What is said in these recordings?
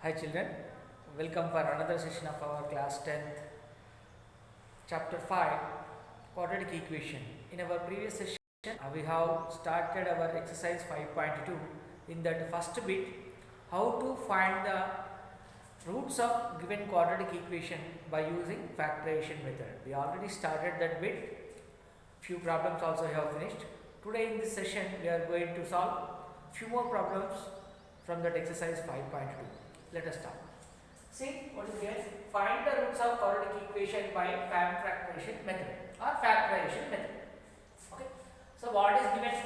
Hi children, welcome for another session of our class 10th, chapter 5, quadratic equation. In our previous session, we have started our exercise 5.2. In that first bit, how to find the roots of given quadratic equation by using factorization method. We already started that bit. Few problems also we have finished. Today in this session, we are going to solve few more problems from that exercise 5.2. Let us start. See what is here? Find the roots of quadratic equation by factorization method or factorization method. Okay. So what is given?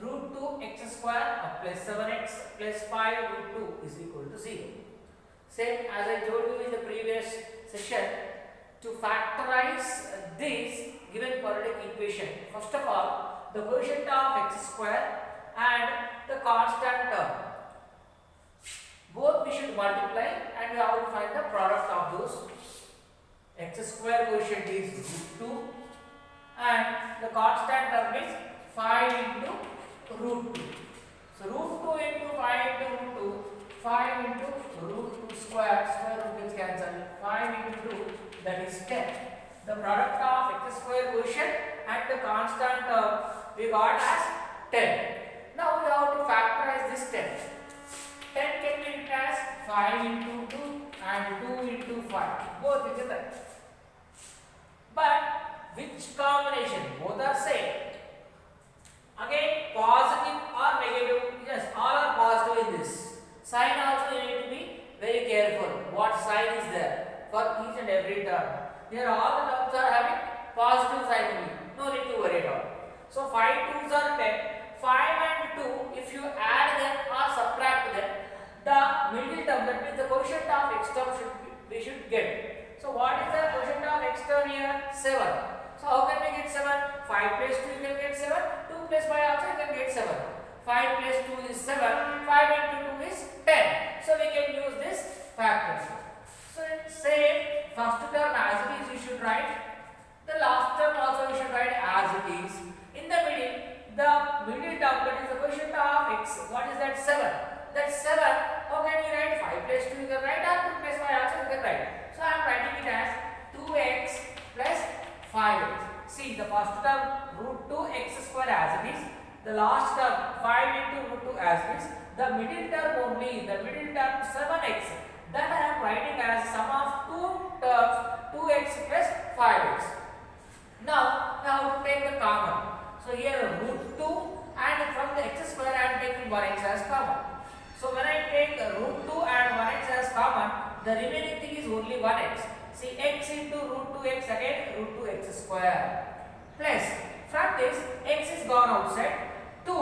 Root 2 x square plus 7x plus 5 root 2 is equal to 0. Same as I told you in the previous session, to factorize this given quadratic equation, first of all, the quotient of x square and the constant term, both we should multiply and we have to find the product of those. X square quotient is root 2 and the constant term is 5 into root 2. So root 2 into 5 into root 2, 5 into root 2 square root gets cancelled, 5 into 2, that is 10. The product of x square quotient and the constant term we got as 10. Now we have to factorize this 10. 10 can be written as 5 into 2 and 2 into 5. Both is right. But which combination? Both are same. Again, positive or negative? Yes, all are positive in this. Sign also you need to be very careful. What sign is there for each and every term? Here all the terms are having positive sign only. No need to worry at all. So 5 2s are 10. 5 and 2, if you add them or subtract them, the middle term, that means the quotient of x term we should get. So what is the quotient of x term here? 7. So how can we get 7? 5 plus 2 you can get 7. 2 plus 5 also you can get 7. 5 plus 2 is 7. 5 into 2 is 10. So we can use this factors. So same first term as it is you should write. The last term also you should write as it is. In the middle term, that is the quotient of x. What is that? 7. That's 7. How can you write? 5 plus 2 you can write or 2 plus 5 also you can write. So I am writing it as 2x plus 5x. See the first term root 2x square as it is. The last term 5 into root 2 as it is. The middle term only, the middle term 7x. That I am writing as sum of two terms 2x plus 5x. Now I have to take the common. So here root 2 and from the x square I am taking 1x as common. So when I take root 2 and 1x as common, the remaining thing is only 1x. See x into root 2x again root 2x square plus from this x is gone outside 2,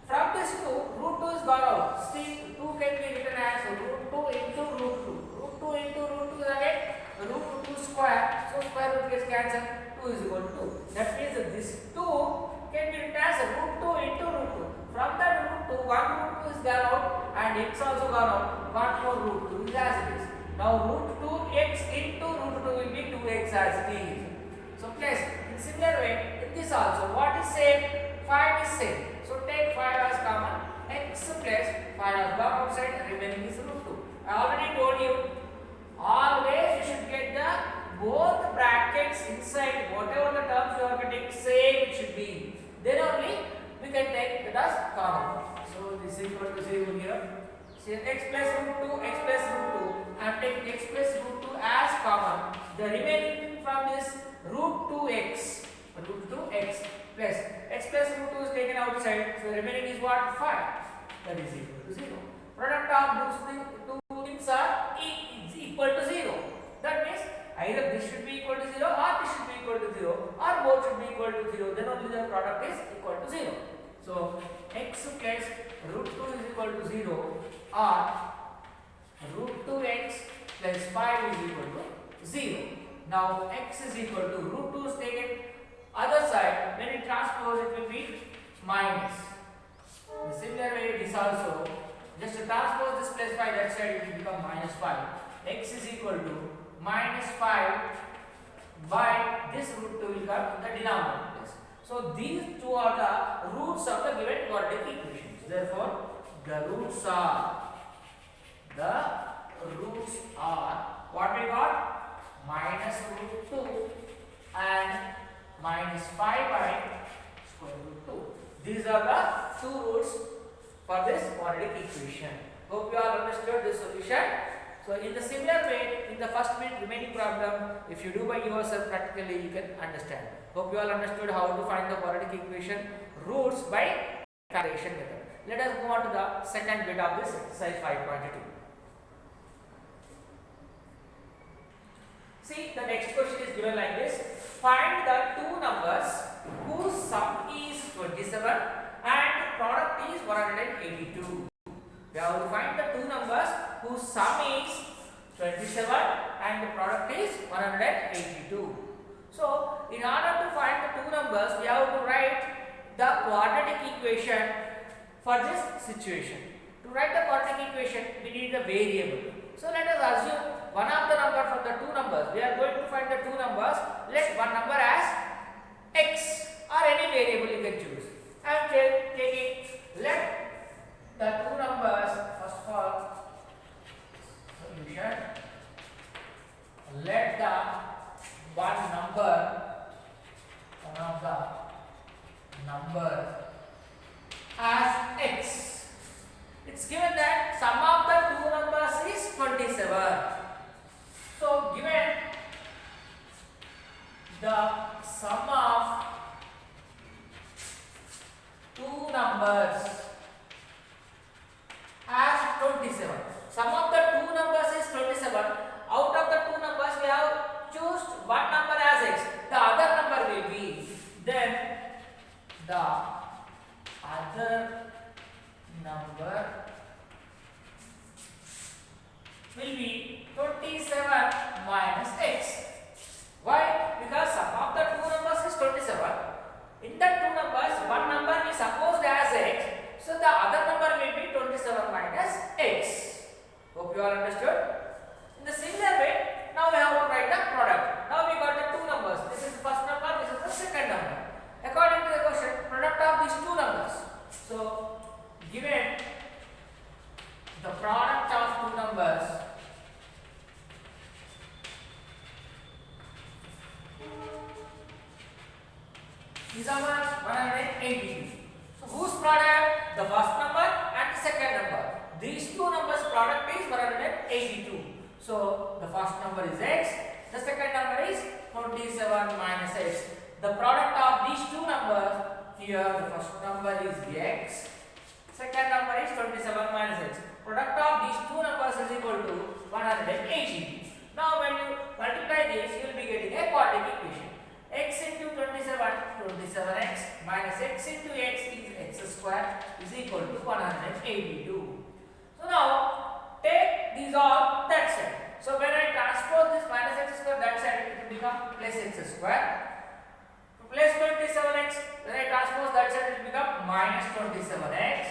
from this 2 root 2 is gone out. See 2 can be written as root 2 into root 2. Root 2 into root 2 is again root 2 square. So square root gets cancelled. 2 is equal to 2. That means that this 2 can be written as root 2 into root 2. From that root 2, one root 2 is gone out and x also gone out. One more root 2 is as it is. Now root 2x into root 2 will be 2x as it is. So place in similar way in this also. What is same? 5 is same. So take 5 as common. X plus 5 has gone outside. Remaining is root 2. I already told you. Always you should get the both brackets inside. Whatever the terms you are getting, same it should be. Then only we can take it as common. So this is equal to 0 here. So x plus root 2, x plus root 2. I am taking x plus root 2 as common. The remaining thing from this root 2x plus x plus root 2 is taken outside. So remaining is what? 5. That is equal to 0. Product of those two things are equal to 0. That means either this should be equal to 0 or this should be equal to 0 or both should be equal to 0. Then only the product is equal to 0. So x plus root 2 is equal to 0 or root 2x plus 5 is equal to 0. Now x is equal to root 2 is taken other side. When it transpose it will be minus. In similar way this also, just to transpose this plus 5 that side it will become minus 5. X is equal to minus 5 by this root 2 will come in the denominator place. So these two are the roots of the given quadratic equations. Therefore, the roots are the Hope you all understood this solution. So in the similar way, in the first bit remaining problem, if you do by yourself practically, you can understand. Hope you all understood how to find the quadratic equation roots by factorization method. Let us move on to the second bit of this exercise 5.2. See, the next question is given like this. Find the two numbers whose sum is 27 and product is 182. We have to find the two numbers whose sum is 27 and the product is 182. So, in order to find the two numbers, we have to write the quadratic equation for this situation. To write the quadratic equation, we need a variable. So, let us assume one of the number from the two numbers. We are going to find the two numbers. Let one number as x or any variable you can choose. I am taking, let the two numbers, first of all, solution, let the one of the number as x. It's given that sum of the two numbers is 27. So given the sum of two numbers as 27. Sum of the two numbers is 27. Out of the two numbers we have choose one number as x. The other number will be, then the other number will be 27 minus x. Why? Because sum of the two numbers is 27. In the two numbers, one number is supposed as x. So the other number will be 27 minus x. Hope you all understood. In the similar way, now we have to write the product. Now we got the two numbers. This is the first number, this is the second number. According to the question, product of these two numbers. So given the product of two numbers is how much? 182. So whose product? The first number and the second number. These two numbers product is 182. So the first number is x, the second number is 27 minus x. The product of these two numbers, here the first number is x, second number is 27 minus x. Product of these two numbers is equal to 180. Now when you multiply this, you will be getting a quadratic equation. X into 27, 27x minus x into x is x square is equal to 182. So now take these all that side. So when I transpose this minus x square that side, it will become plus x square. Plus 27x, when I transpose that side, it will become minus 27x.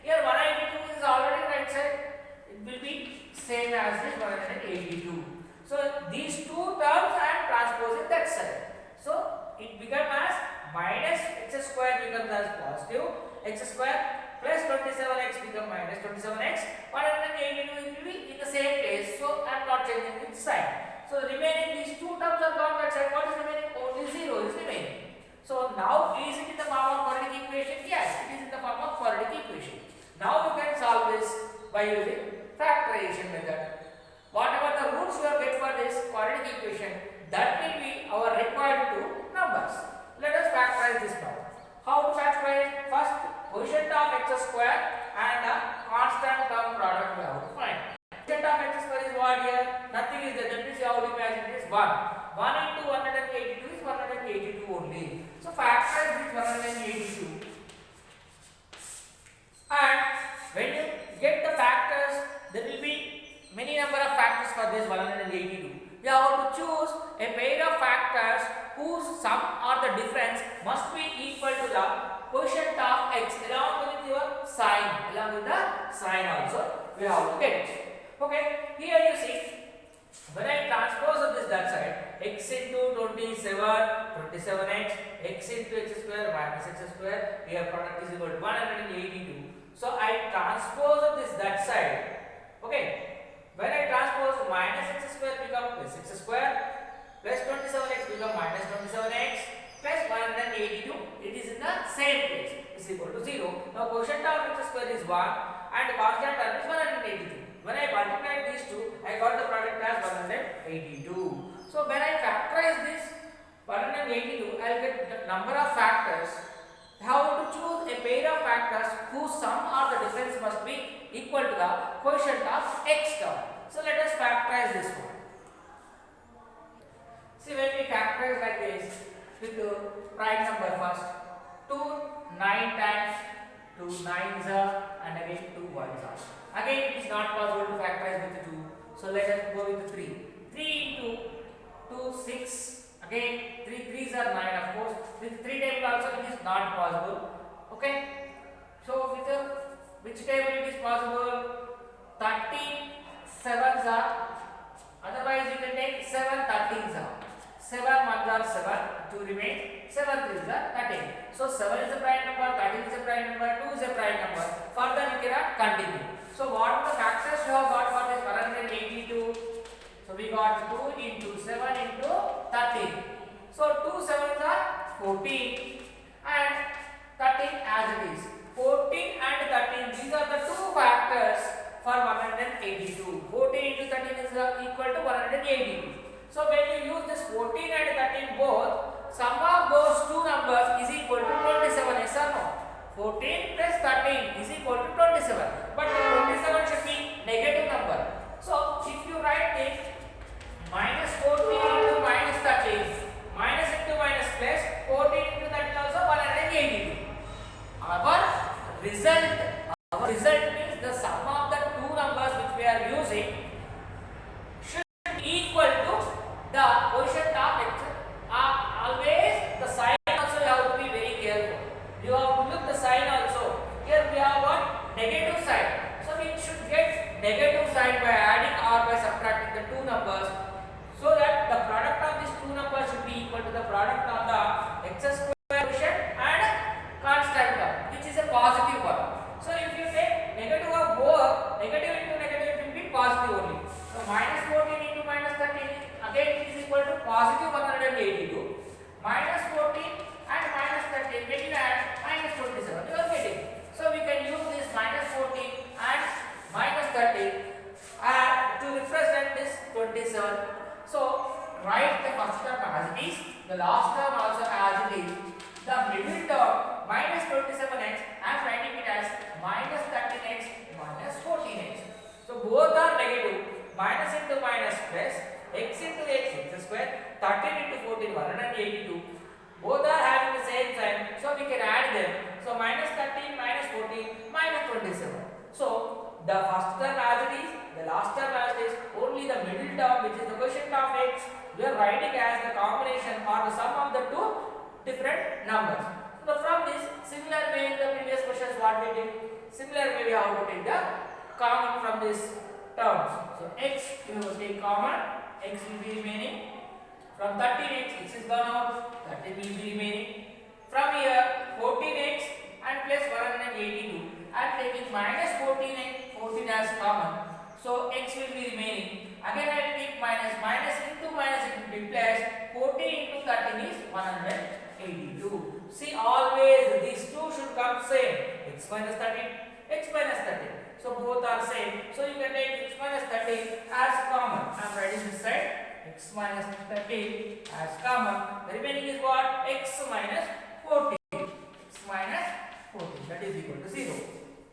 Here 182 is already right side. It will be same as this 182. So these two terms I am transposing that side. So it becomes as minus x square becomes as positive x square plus 27x becomes minus 27x. 182 will be in the same place. So I am not changing its sign. So remaining these two terms are gone that side. What is remaining? Only 0 is remaining. So now is it in the form of quadratic equation? Yes, it is in the form of quadratic equation. Now you can solve this by using factorization method. Whatever the roots you have get for this quadratic equation, that will be our required two numbers. Let us factorize this now. How to factorize? First, quotient of x square and a constant term product we have to find. Quotient of x square is what here? Nothing is there. That means you have to imagine it is 1. 1 into 182 is 182 only. So factorize this 182. And when you get the factors, there will be many number of factors for this 182. We have to choose a pair of factors whose sum or the difference must be equal to the quotient of x along with your sign. Along with the sign also we have to get it. Okay, here you see when I transpose this that side, x into 27, 27x, x into x square minus x square, here product is equal to 182. So I transpose this that side. Okay. When I transpose minus x square become plus x square, plus 27x become minus 27x, plus 182, it is in the same place, is equal to 0. Now quotient of x square is 1 and constant term is 182. I got the product as 182. So when I factorize this 182, I will get the number of factors. How to choose a pair of factors whose sum or the difference must be equal to the quotient of x term. So let us factorize this one. See, when we factorize like this with the prime number first, 2 9 times 2 9s are and again 2 1s are. Again it is not possible to factorize with 2. So let us go with 3. 3 into 2 6. Again 3 3s are 9 of course. With 3 table also it is not possible. Okay. So with which table it is possible? 13 7s are. Otherwise you can take 7 13s are. 7 1s are 7, 2 remain, 7 3s are 13. So 7 is a prime number, 13 is a prime number, 2 is a prime number. Further we cannot continue. So what are the factors you have got for this 182? So we got 2 into 7 into 13. So 2 7s are 14 and 13 as it is. 14 and 13, these are the two factors for 182. 14 into 13 is equal to 182. So when you use this 14 and 13 both, sum of those two numbers is equal to 27. Yes or no? 14 plus 13 is equal to 27. But the 27 should be negative number. So if you write this minus 14 into minus 13, minus into minus plus 14 into 13 also 182. Our result means the sum of the two numbers which we are using should be equal to the quotient of x. Always the sign also you have to be very careful. You have to look the sign also. Here we have got negative sign. So we should get negative sign by adding or by subtracting the two numbers, so that the product of these two numbers should be equal to the product of the x square quotient and constant term, which is a positive one. So if you take negative of both, negative into negative, it will be positive only. So minus 14 into minus 13 again it is equal to positive 182. Minus 14 and minus 13, when you add minus 27, you are getting. So we can use this minus 14 and minus 13 to represent this 27. So write the first term as it is, the last term also as it is. The middle term minus 27x, I am writing it as minus 13x minus 14x. So both are negative. Minus into minus plus x into x square, 13 into 14 182. Both are having the same sign, so we can add them. So minus 13 minus 14 minus 27. So the first term as it is, the last term as it is, only the middle term which is the quotient of x we are writing as the combination or the sum of the two different numbers. So from this, similar way in the previous questions what we did, similar way we have to take the common from this terms. So x you will take common, x will be remaining. From 13x, x is gone out, 13 will be remaining. From here 14x and plus 182. I am taking minus 14x, 14 as common. So x will be remaining. Again I will take minus, minus into minus it will be plus. 14 into 13 is 182. See, always these two should come same. X minus 13, x minus 13. So both are same. So you can take x minus 13 as common. I am writing this side, x minus 13 as common. The remaining is what? X minus 14. X minus 14, that is equal to 0.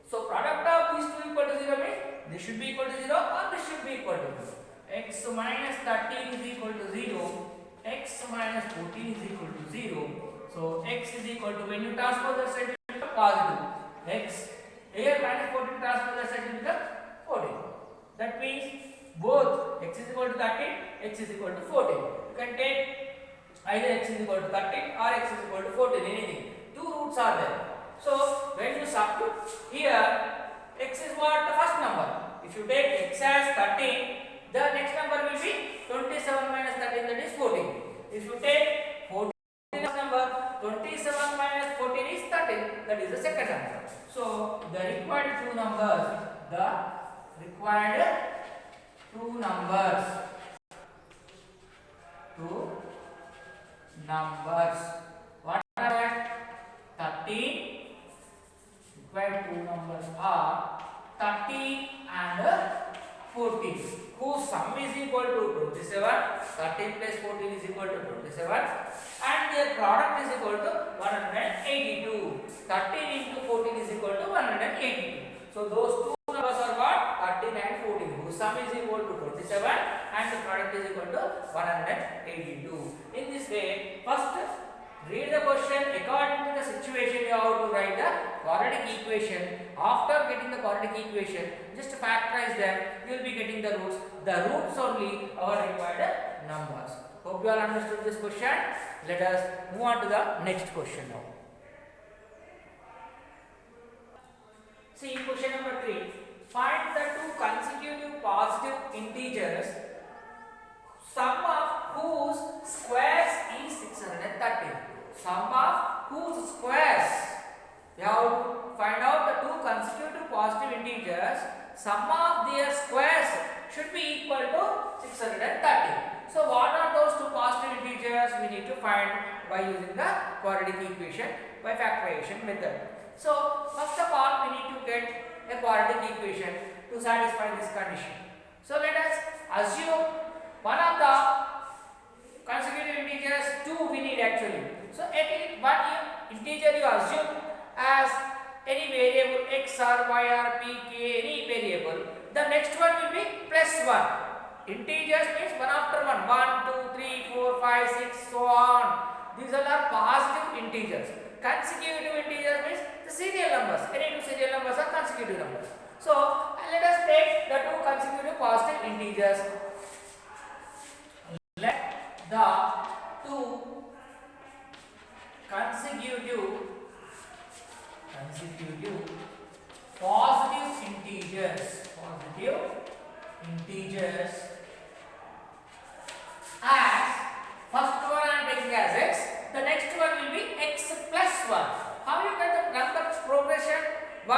So product of these two equal to 0 means this should be equal to 0 or this should be equal to 0. X minus 13 is equal to 0. X minus 14 is equal to 0. So x is equal to, when you transpose the side, it will become positive. X here minus 14 transpose the side will become 14. That means both x is equal to 13, x is equal to 14. You can take either x is equal to 13 or x is equal to 14, anything. Two roots are there. So when you substitute here, x is what? The first number. If you take x as 13, the next number will be 27 minus 13, that is 14. If you take 14 as number, 27 minus 14 is 13, that is the second number. So the required two numbers, what are that? 13. Required two numbers are 13 and 14, whose sum is equal to 27, 13 plus 14 is equal to 27, and their product is equal to 182. 13 into 14 is equal to 182. So those two numbers are what? 13 and 14, whose sum is equal to 27 and the product is equal to 182. In this way, first read the question according to the situation. You have to write the quadratic equation. After getting the quadratic equation, just factorize them. You will be getting the roots. The roots only our required numbers. Hope you all understood this question. Let us move on to the next question now. See question number 3. Find the two consecutive positive integers, sum of whose squares is 613. Sum of whose squares. We have to find out the two consecutive positive integers. Sum of their squares should be equal to 630. So what are those two positive integers? We need to find by using the quadratic equation by factorization method. So first of all, we need to get a quadratic equation to satisfy this condition. So let us assume one of the consecutive integers, 2 we need actually. So any one integer you assume as any variable x or y or p, k, any variable, the next one will be plus 1. Integers means one after one, 1, 2, 3, 4, 5, 6, so on. These all are positive integers. Consecutive integers means the serial numbers. Any two serial numbers are consecutive numbers. So let us take the two consecutive positive integers. Let the two consecutive positive integers as first one I am taking as x, the next one will be x plus 1. How you get the number progression? 1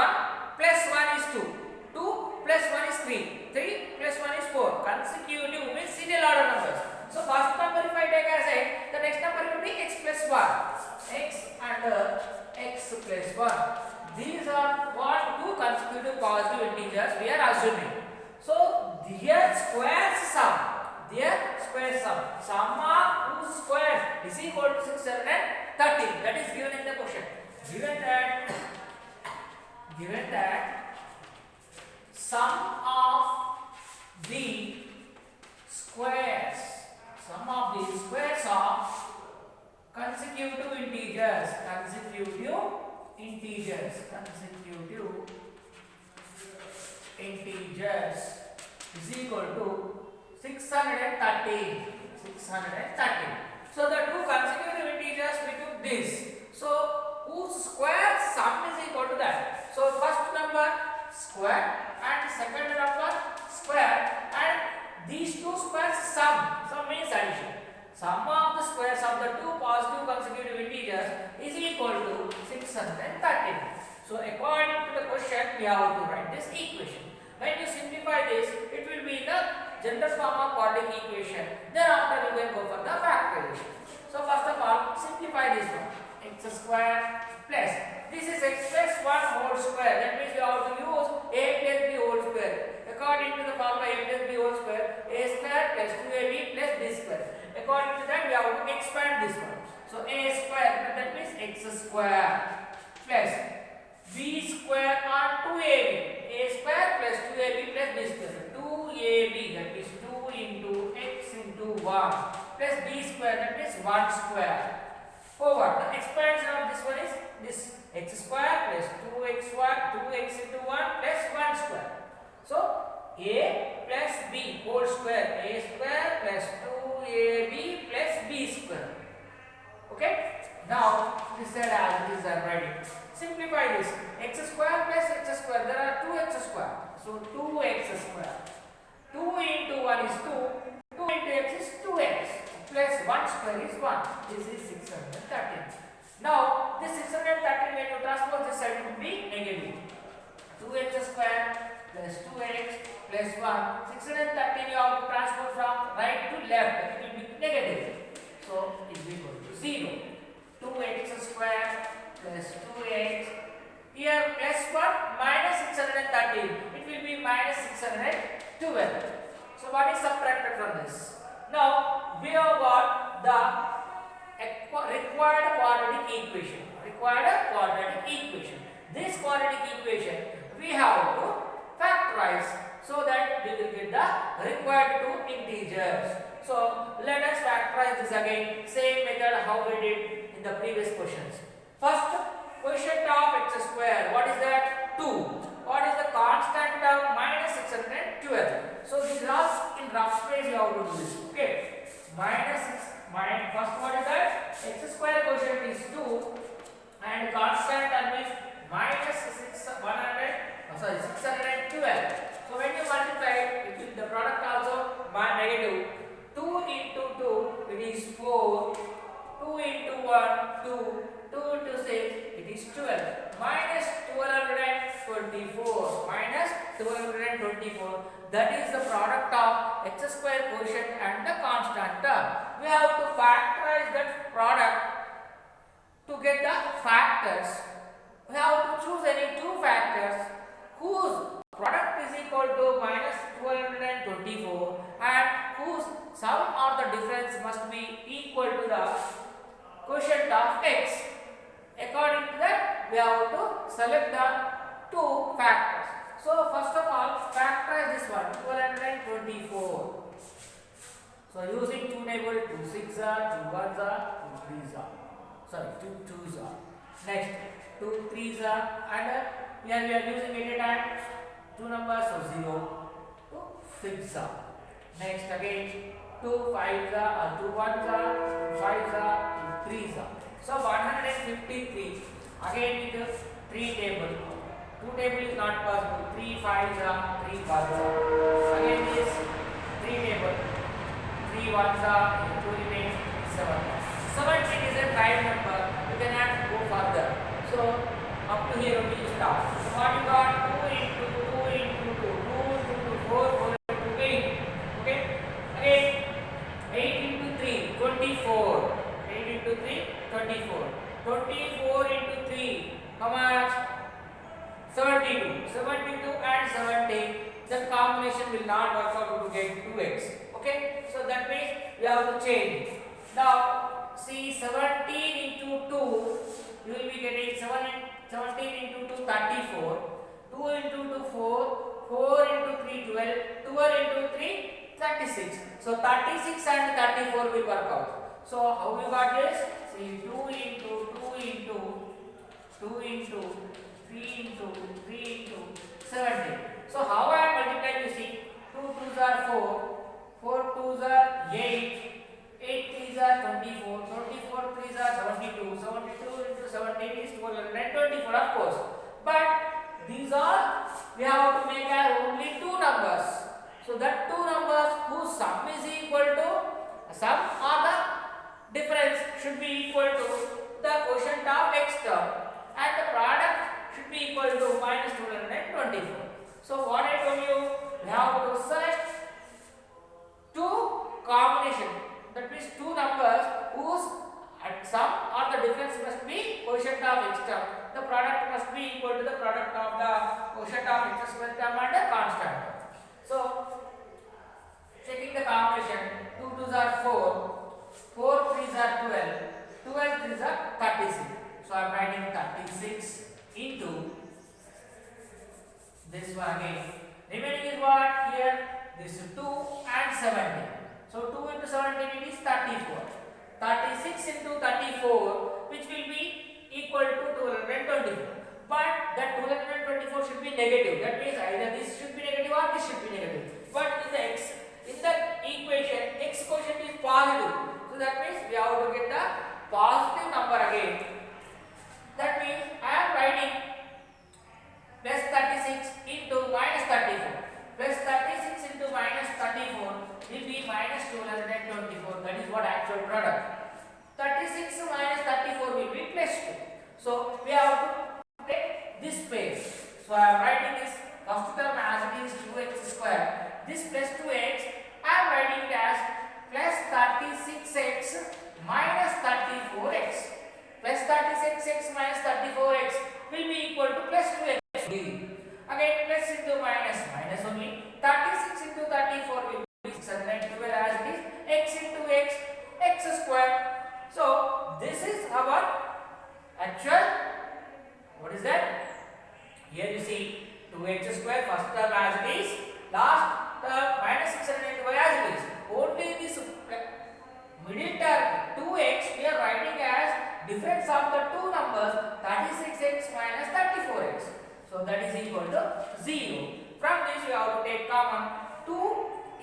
plus 1 is 2, 2 plus 1 is 3, 3 plus 1 is 4. Consecutive means serial order numbers. So first number if I take as x, the next number will be x plus 1. X and x plus 1. These are what two consecutive positive integers we are assuming. So their square sum, sum of whose square is equal to 613. That is given in the question. Given that sum of the squares of consecutive integers is equal to 613. So the two consecutive integers we took this. So whose square sum is equal to that. So first number square and second number square, and these two squares sum. Sum means addition. Sum of the squares of the two positive consecutive integers is equal to 613. So according to the question, we have to write this equation. When you simplify this, it will be in the general form of quadratic equation. Thereafter, you can go for the factorization. So first of all, simplify this one. X square plus, this is x plus 1 whole square. That means you have to use a plus b whole square. According to the formula a plus b whole square, a square plus 2ab plus b square. According to that, we have to expand this one. So a square, that means x square plus b square or 2ab. A square plus 2ab plus b square. 2ab, that is 2 into x into 1 plus b square, that means 1 square. Over the expansion of this one is this x square plus 2x into 1 plus 1 square. So a plus b whole square, a square plus 2ab plus b square. Okay. Now this side as it is I am writing. Simplify this. X square plus x square. There are 2x square. So 2x square. 2 into 1 is 2. 2 into x is 2x. Plus 1 square is 1. This is 613. Now this 613 when you transpose this side it will be negative. 2x square plus 2x plus 1. 613 you have to transpose from right to left. It will be negative. So it is equal to 0. 2x square plus 2x. Here plus 1 minus 613. It will be minus 612. 12. So what is subtracted from this? Now we have got the required quadratic equation. Required quadratic equation. This quadratic equation we have to factorize so that we will get the required two integers. So let us factorize this again. Same method how we did in the previous questions. First, quotient of x square. What is that? 2. What is the constant of minus 612? So this rough in rough space you have to do this. Okay. Minus 6. First what is that? X square quotient is 2 and constant term is minus 612. So when you multiply it with the product also negative. 2 into 2 it is 4. 2 into 1 2. 2 into 6 it is 12. Minus 1224. Minus 1224. That is the product of x square quotient and the constant term. We have to factorize that product to get the factors. We have to choose any two factors whose product is equal to minus 1224 and whose sum or the difference must be equal to the quotient of x. According to that, we have to select the two factors. So first of all, factorize this one, 1224. So using 2 table, 2 6 are, 2 1s are, 2 3s are. Sorry, 2 2s are. Next, 2 3s are, and here we are using any time 2 numbers, so 0, 2 6 are. Next again, 2 5s are, 2 1s are, 2 5s are, 2 3s are. So 153. Again with 3 table. 2 table is not possible. 3 5s are, 3 1s are. Again this 3 table. 3 1s are, 2 remains 7. 17 is a prime number. You cannot go further. So up to here only you stop. So what you got? 2 into 2 into 2. 2 into 4, 4 into 8. Okay. Again 8 into 3, 24. 8 into 3, 24. 24 into 3, how much? 72. 72 and 70. The combination will not work out to get 2x. Okay? So that means we have to change. Now, see 17 into 2, you will be getting 17 into 2, 34. 2 into 2, 4. 4 into 3, 12. 12 into 3, 36. So 36 and 34 will work out. So how you got this? See 2 into 2 into 2 into 3 into 3 into 70. So how I am multiplying? You see 2 2s are 4, 4 2s are 8, 8 3s are 24, 24 3s are 72, 72 into 17 is 1224 of course. But these are we have to make only two numbers. So that two numbers whose sum is equal to sum or the difference should be equal to the quotient of x term and the product should be equal to minus 224. So what I told you, we have to select two combination, that means two numbers whose sum or the difference must be quotient of x term. The product must be equal to the product of the quotient of x square term and the constant. So checking the combination, 2 2s are 4. 4 3s are 12, 12 3s are 36. So I am writing 36 into this one again. Remaining is what? Here this 2 and 17. So 2 into 17 it is 34. 36 into 34 which will be equal to 224. But that 224 should be negative. That means either this should be negative or this should be negative. But in the equation x quotient is positive. So that means we have to get the positive number again. That means I am writing plus 36 into minus 34. Plus 36 into minus 34 will be minus 224. That is what actual product. 36 minus 34 will be plus 2. So we have to take this space. So I am writing this first term as it is 2x square. This plus 2x I am writing it as plus 36x minus 34x. Plus 36x minus 34x will be equal to plus 2x. Again plus into minus, minus only. 36 into So that is equal to 0. From this we have to take common 2.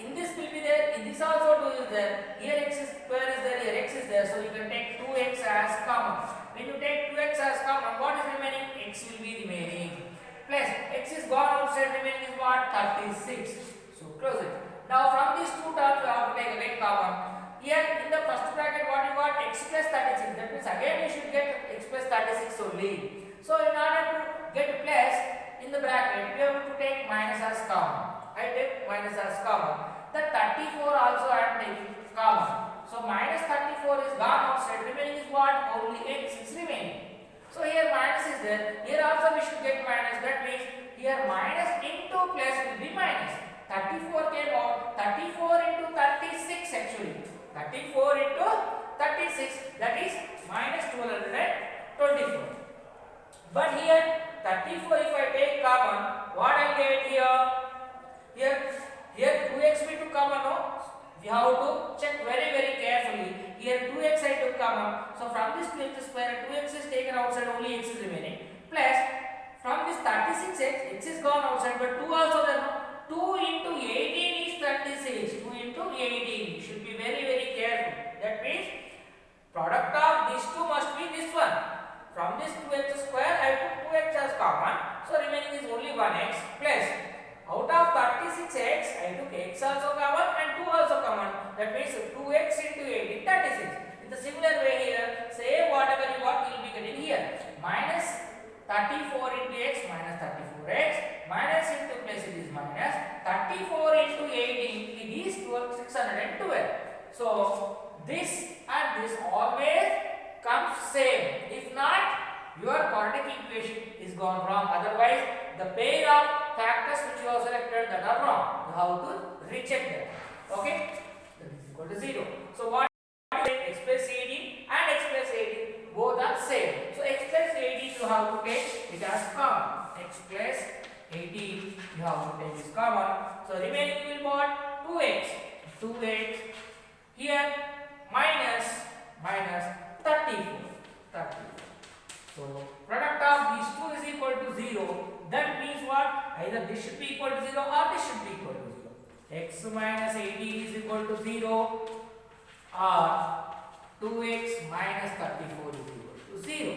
In this will be there, in this also 2 is there. Here x square is there, here x is there. So you can take 2x as common. When you take 2x as common, what is remaining? X will be remaining. Plus x is gone outside, remaining is what? 36. So close it. Now from these two terms we have to take again common. Here in the first bracket what you got? X plus 36. That means again you should get x plus 36 only. So in order to get plus in the bracket, we have to take minus as common. I take minus as common. The 34 also I am taking common. So minus 34 is gone outside. Remaining is what? Only x is remaining. So here minus is there. Here also we should get minus. That means here minus into plus will be minus. 34 came out. 34 into 36 actually. 34 into 36, that is minus 1224. But here 34 if I take common, what I get here? Here 2x we took common, no? We have to check very carefully. Here 2x I took common. So from this 2x square, 2x is taken outside, only x is remaining. Plus from this 36x, x is gone outside, but 2 also there, no? 2 into 18 is 36. 2 into 18. Should be very careful. That means product of these two must be this one. From this 2x square I took 2x as common. So remaining is only 1x plus out of 36x I took x also common and 2 also common. That means 2x into 18 36. In the similar way here, say whatever you got you will be getting here. Minus 34 into x minus 34x minus into plus it is minus 34 into 18 it is 612. So this and this always comes same. If not, your quadratic equation is gone wrong. Otherwise the pair of factors which you have selected that are wrong, you have to recheck them. Okay, that is equal to 0. So what x plus 18 and x plus 18 both are same. So x plus 18 you have to take it as common. X plus 18 you have to take this common. So remaining will be what? 2x. 2x here minus 34. So product of these two is equal to 0. That means what? Either this should be equal to 0 or this should be equal to 0. X minus 18 is equal to 0 or 2x minus 34 is equal to 0.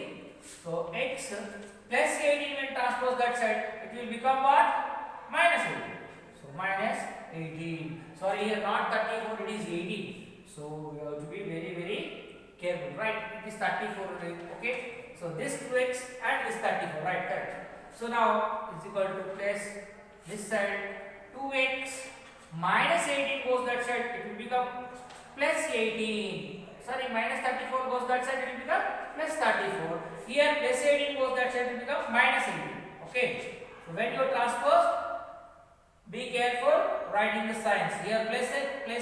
So x plus 18 when transpose that side, it will become what? Minus 18. So minus 18. Sorry, here not 34, it is 18. So we have to be very careful, right? It is 34, okay? So this 2x and this 34, right? Correct. So now it's equal to plus this side 2x minus 18 goes that side, it will become plus 18. Sorry, minus 34 goes that side, it will become plus 34. Here plus 18 goes that side, it will become minus 18. Okay. So when you transpose, be careful writing the signs. Here plus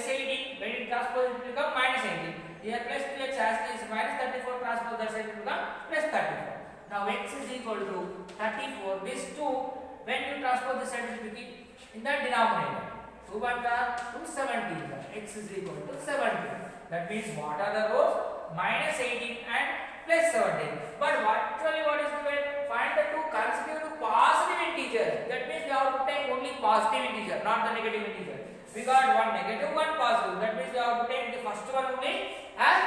18, when you transpose, it will become minus 18. Here plus 2x as this minus 34 transpose that side, it will become plus 34. Now x is equal to 34. This 2, when you transpose this side, it will be in the denominator. 2 1 are 217. X is equal to 17. That means what are the rows? Minus 18 and plus 17. But actually what is given? Find the two consecutive positive integers. That means we have to take only positive integer, not the negative integer. We got one negative, one positive. That means we have to take the first one only as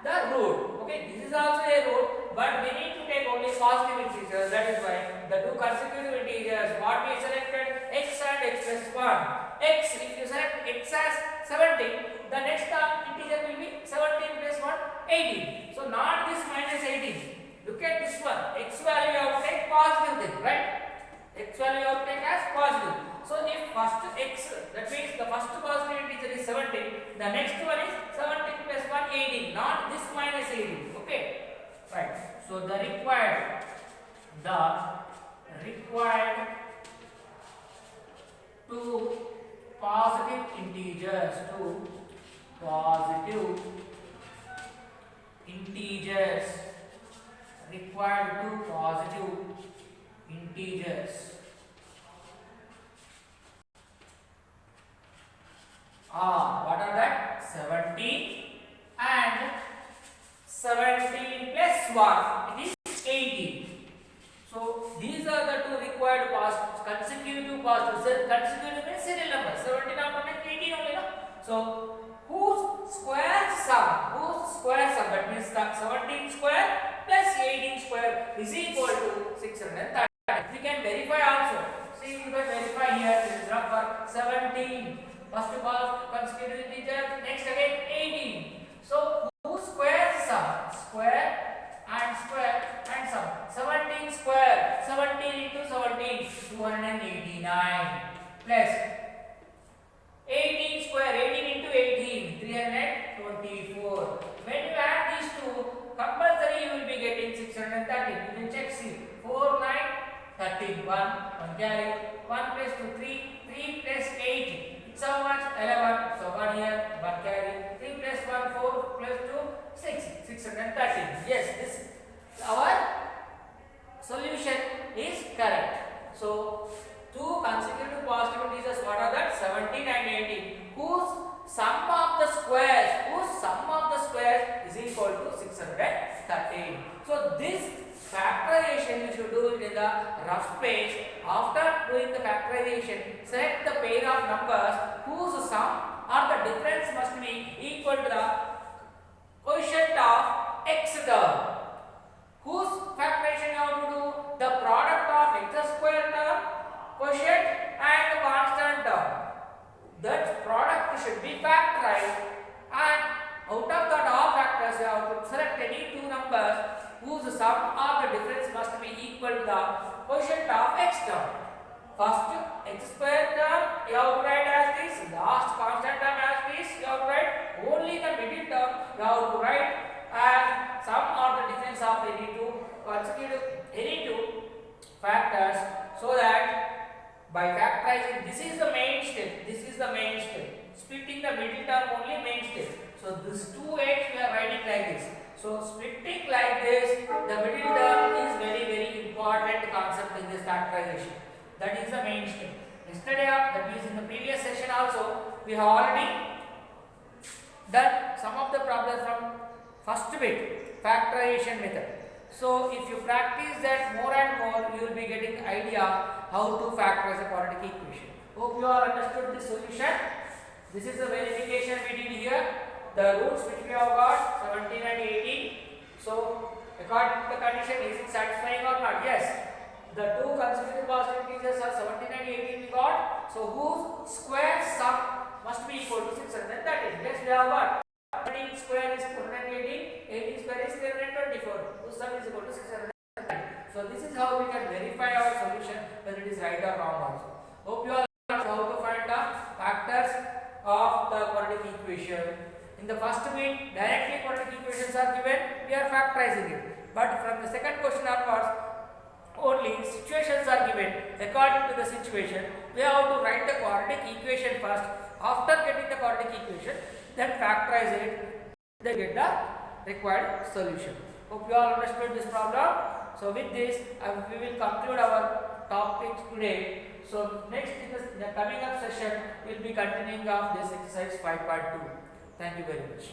the root. Okay, this is also a root, but we need to take only positive integers. That is why the two consecutive integers, what we selected, x and x plus 1. X, if you select x as 17, the next integer will be 17 plus 1, 18. So not this minus 18. Look at this one. X value you have to take positive thing, right? X value you have to take as positive. So if first x, that means the first positive integer is 17, the next one is 17 plus 1, 18. Not this minus 18. Okay? Right. So the required two positive integers, required two positive integers are, what are that? 17 and 17 plus 1, it is 18. So these are the two required consecutive means serial number. 17 after 18 only, no? So whose square sum? That means 17 square plus 18 square is equal to 630. We can verify also. See, you can verify here. This is number 17. First of all, consecutive integer. Next again 18. So whose square sum? Square and sum. 17 square. 17 into 17. 289 plus 18 square, 18 into 18, 324. When you add these two, compulsory you will be getting 630. You can check, see, 4, 9, 13, 1 carry, 1 plus 2, 3, 3 plus 8. It's how much? 11. So 1 here, 1 carry, 3 plus 1, 4 plus 2, 6, 630. Yes, this our solution is correct. So two consecutive positive integers, what are that? 17 and 18, whose sum of the squares is equal to 613. So this factorization you should do it in the rough page. After doing the factorization, select the pair of numbers whose sum or the difference must be equal to the quotient of x term. Whose factorization you have to do? The product of x square term, quotient and the constant term. That product should be factorized, and out of that all factors you have to select any two numbers whose sum or the difference must be equal to the quotient of x term. First x square term you have to write as this, last constant term as this, you have to write only the middle term you have to write as sum or the difference of any two factors, so that by factorizing, this is the main step, splitting the middle term only main step. So this 2x we are writing like this. So splitting like this, the middle term is very important concept in this factorization. That is the main step. Yesterday, that means in the previous session also, we have already done some of the problems from first bit factorization method. So if you practice that more and more, you will be getting idea how to factorize a quadratic equation. Hope you all understood this solution. This is the verification we did here. The roots which we have got 17 and 18. So according to the condition, is it satisfying or not? Yes. The two consecutive positive integers are 17 and 18 we got. So whose square sum must be equal to 613? Yes, we have got. 17 square is 418, 18 square is 324. Whose sum is equal to 613. So this is how we can verify our solution whether it is right or wrong also. Hope you all know how to find the factors of the quadratic equation. In the first bit, directly quadratic equations are given, we are factorizing it. But from the second question onwards, only situations are given. According to the situation, we have to write the quadratic equation first. After getting the quadratic equation, then factorize it, then get the required solution. Hope you all understood this problem. So with this, we will conclude our topics today. So next in the coming up session, we will be continuing of this exercise 5.2. Thank you very much.